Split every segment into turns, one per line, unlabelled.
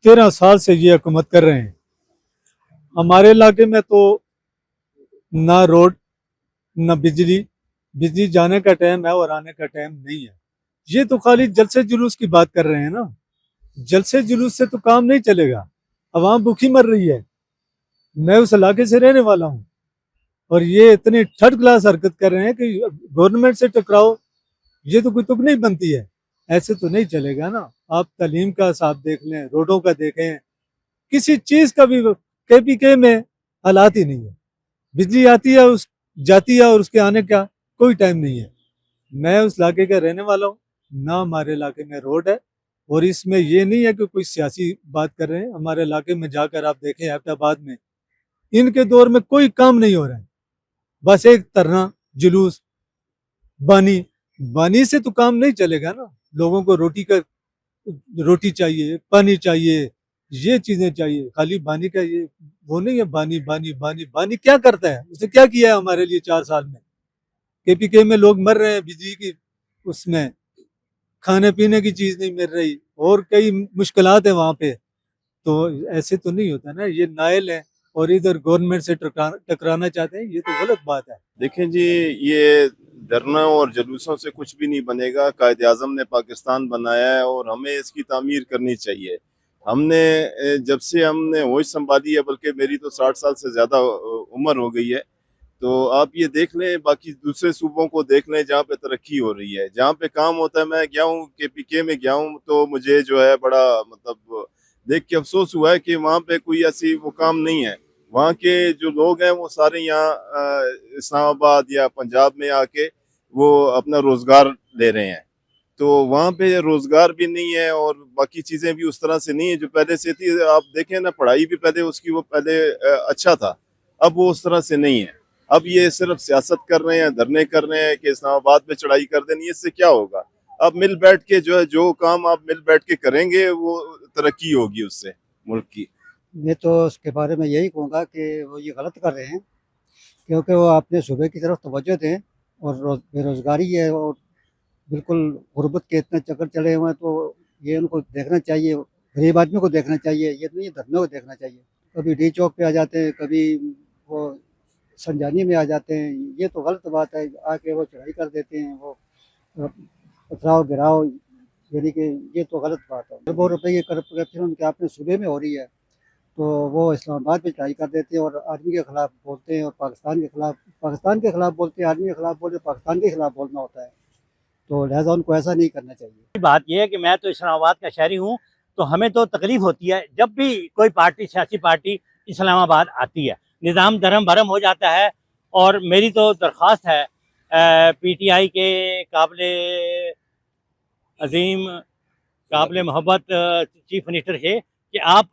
13 साल से ये हुकूमत कर रहे हैं। हमारे इलाके में तो ना रोड ना बिजली जाने का टाइम है और आने का टाइम नहीं है। ये तो खाली जलसे जुलूस की बात कर रहे हैं ना। जलसे जुलूस से तो काम नहीं चलेगा। अवाम भूखी मर रही है। मैं उस इलाके से रहने वाला हूँ और ये इतनी थर्ड क्लास हरकत कर रहे हैं कि गवर्नमेंट से टकराओ, ये तो कोई तुक नहीं बनती है। ऐसे तो नहीं चलेगा ना। आप तालीम का साथ देख लें, रोडों का देखें, किसी चीज का भी केपीके में हालात ही नहीं है। बिजली आती है, उस जाती है और उसके आने का कोई टाइम नहीं है। मैं उस इलाके का रहने वाला हूँ, ना हमारे इलाके में रोड है। और इसमें ये नहीं है कि कोई सियासी बात कर रहे हैं। हमारे इलाके में जाकर आप देखें, हैदराबाद में इनके दौर में कोई काम नहीं हो रहा है। बस एक तरना जुलूस, बानी बानी से तो काम नहीं चलेगा ना। लोगों को रोटी चाहिए, पानी चाहिए, ये चीजें चाहिए। खाली बानी का ये वो नहीं है। बानी बानी बानी बानी क्या करता है? उसने क्या किया है हमारे लिए 4 साल में? केपीके में लोग मर रहे हैं बिजली की, उसमें खाने पीने की चीज नहीं मिल रही और कई मुश्किलात है वहां पे। तो ऐसे तो नहीं होता ना। ये नायल है और इधर गवर्नमेंट से टकराना चाहते हैं। ये तो गलत बात है।
देखें जी, ये धरना और जुलूसों से कुछ भी नहीं बनेगा। कायद आज़म ने पाकिस्तान बनाया है और हमें इसकी तामीर करनी चाहिए। हमने जब से हमने होश संभाली है, बल्कि मेरी तो 60 साल से ज़्यादा उम्र हो गई है, तो आप ये देख लें, बाकी दूसरे सूबों को देख लें जहाँ पे तरक्की हो रही है, जहाँ पे काम होता है। मैं गया हूँ, केपीके में गया हूँ, तो मुझे जो है बड़ा मतलब देख के अफसोस हुआ है कि वहाँ पे कोई ऐसी वो काम नहीं है। वहाँ के जो लोग हैं वो सारे यहाँ इस्लामाबाद या पंजाब में आके वो अपना रोजगार ले रहे हैं, तो वहाँ पे रोजगार भी नहीं है और बाकी चीजें भी उस तरह से नहीं है जो पहले से थी। आप देखें ना, पढ़ाई भी पहले उसकी वो पहले अच्छा था, अब वो उस तरह से नहीं है। अब ये सिर्फ सियासत कर रहे हैं, धरने कर रहे हैं कि इस्लामाबाद में चढ़ाई कर देनी है। इससे क्या होगा? अब मिल बैठ के जो है, जो काम आप मिल बैठ के करेंगे वो तरक्की होगी उससे मुल्क की।
मैं तो उसके बारे में यही कहूँगा कि वो ये गलत कर रहे हैं, क्योंकि वो अपने सूबे की तरफ तवज्जो दें। और बेरोज़गारी है और बिल्कुल गुर्बत के इतने चक्कर चले हुए हैं, तो ये उनको देखना चाहिए, गरीब आदमी को देखना चाहिए, ये नहीं धरने को देखना चाहिए। कभी डी चौक पे आ जाते हैं, कभी वो संजानी में आ जाते हैं। ये तो गलत बात है। आके वो चढ़ाई कर देते हैं, वो पथराव गिराव, यानी कि ये तो गलत बात है। अरबों रुपए की करप्शन उनके अपने सूबे में हो रही है, तो वो इस्लामाबाद पे चढ़ाई कर देते हैं और आर्मी के खिलाफ बोलते हैं और पाकिस्तान के खिलाफ बोलते हैं। आर्मी के खिलाफ बोलते पाकिस्तान के खिलाफ बोलना होता है, तो लिहाजा उनको ऐसा नहीं करना चाहिए।
बात यह है कि मैं तो इस्लामाबाद का शहरी हूँ, तो हमें तो तकलीफ होती है जब भी कोई पार्टी, सियासी पार्टी इस्लामाबाद आती है। निज़ाम धर्म भरम हो जाता है। और मेरी तो दरख्वास्त है पीटीआई के काबिल अजीम, काबिल मोहब्बत चीफ मिनिस्टर से कि आप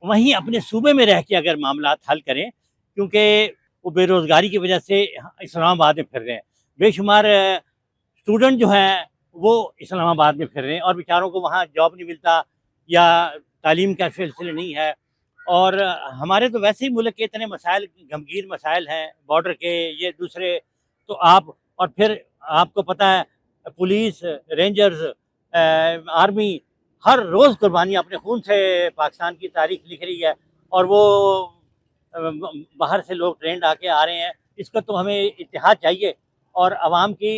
वहीं अपने सूबे में रह के अगर मामला हल करें, क्योंकि वो बेरोज़गारी की वजह से इस्लामाबाद में फिर रहे हैं। बेशुमार स्टूडेंट जो हैं वो इस्लामाबाद में फिर रहे हैं और बेचारों को वहाँ जॉब नहीं मिलता या तालीम का सिलसिला नहीं है। और हमारे तो वैसे ही मुल्क के इतने मसाइल, गमगीन मसाइल हैं, बॉर्डर के, ये दूसरे, तो आप, और फिर आपको पता है पुलिस, रेंजर्स, आर्मी हर रोज़ कुर्बानी अपने खून से पाकिस्तान की तारीख लिख रही है। और वो बाहर से लोग ट्रेंड आके आ रहे हैं। इसका तो हमें इत्तेहाद चाहिए और आवाम की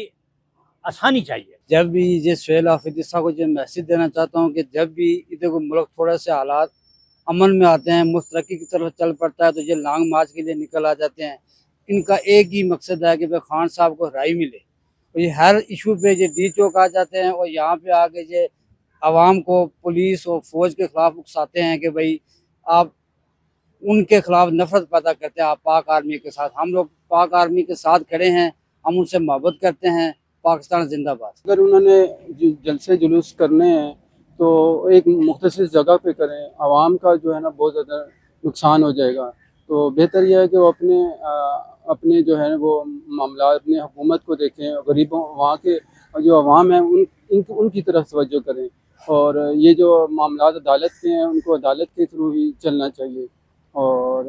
आसानी चाहिए।
जब भी ये सुहेल हाफिज़ साहब को जो मैसेज देना चाहता हूँ कि जब भी इधर को मुल्क थोड़ा से हालात अमन में आते हैं, मुस्तरक्की की तरफ चल पड़ता है, तो ये लॉन्ग मार्च के लिए निकल आ जाते हैं। इनका एक ही मकसद है कि भाई खान साहब को राय मिले। और ये हर इशू पे ये डी चौक आ जाते हैं और यहाँ पे आके ये आवाम को पुलिस और फौज के खिलाफ उकसाते हैं कि भाई आप उनके खिलाफ नफरत पैदा करते हैं। आप पाक आर्मी के साथ, हम लोग पाक आर्मी के साथ खड़े हैं, हम उनसे मोहब्बत करते हैं। पाकिस्तान जिंदाबाद।
अगर उन्होंने जलसे जुलूस करने हैं तो एक मुख्तसर जगह पे करें। आवाम का जो है ना बहुत ज़्यादा नुकसान हो जाएगा। तो बेहतर यह है कि वो अपने जो है वो मामला अपनी हुकूमत को देखें, गरीबों, वहाँ के जो अवाम है उनकी तरफ तवज्जो करें। और ये जो मामला अदालत के हैं उनको अदालत के थ्रू ही चलना चाहिए। और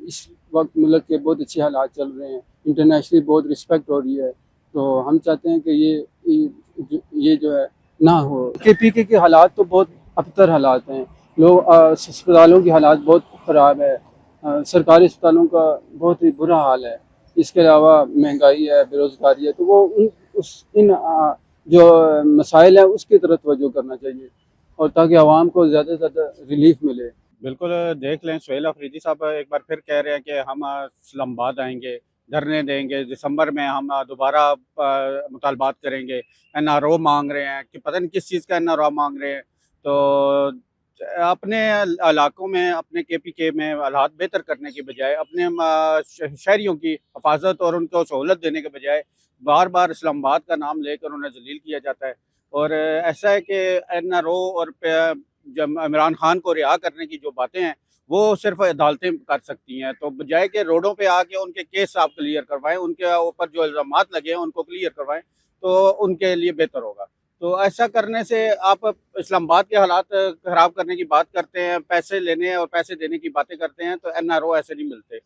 इस वक्त मुल्क के बहुत अच्छे हालात चल रहे हैं, इंटरनेशनली बहुत रिस्पेक्ट हो रही है। तो हम चाहते हैं कि ये जो है ना हो। केपीके के हालात तो बहुत ابتر حالات ہیں. لوگ اسپتالوں کی حالات بہت خراب ہے. سرکاری اسپتالوں کا بہت ہی برا حال ہے. اس کے علاوہ مہنگائی ہے, بے روزگاری ہے. تو وہ ان جو مسائل ہیں اس کی طرف توجہ کرنا چاہیے, اور تاکہ عوام کو زیادہ سے زیادہ ریلیف ملے.
بالکل دیکھ لیں, سہیل افریدی صاحب ایک بار پھر کہہ رہے ہیں کہ ہم اسلام آباد آئیں گے, دھرنے دیں گے, دسمبر میں ہم دوبارہ مطالبات کریں گے. NRO مانگ رہے ہیں کہ پتہ نہیں کس چیز کا NRO مانگ رہے ہیں. تو اپنے علاقوں میں, اپنے KPK میں حالات بہتر کرنے کے بجائے, اپنے شہریوں کی حفاظت اور ان کو سہولت دینے کے بجائے بار بار اسلام آباد کا نام لے کر انہیں ذلیل کیا جاتا ہے. اور ایسا ہے کہ NRO اور جب عمران خان کو رہا کرنے کی جو باتیں ہیں وہ صرف عدالتیں کر سکتی ہیں. تو بجائے کہ روڈوں پہ آ کے ان کے کیس آپ کلیئر کروائیں, ان کے اوپر جو الزامات لگے ہیں ان کو کلیئر کروائیں, تو ان کے لیے بہتر ہوگا. تو ایسا کرنے سے آپ اسلام آباد کے حالات خراب کرنے کی بات کرتے ہیں, پیسے لینے اور پیسے دینے کی باتیں کرتے ہیں, تو NRO ایسے نہیں ملتے.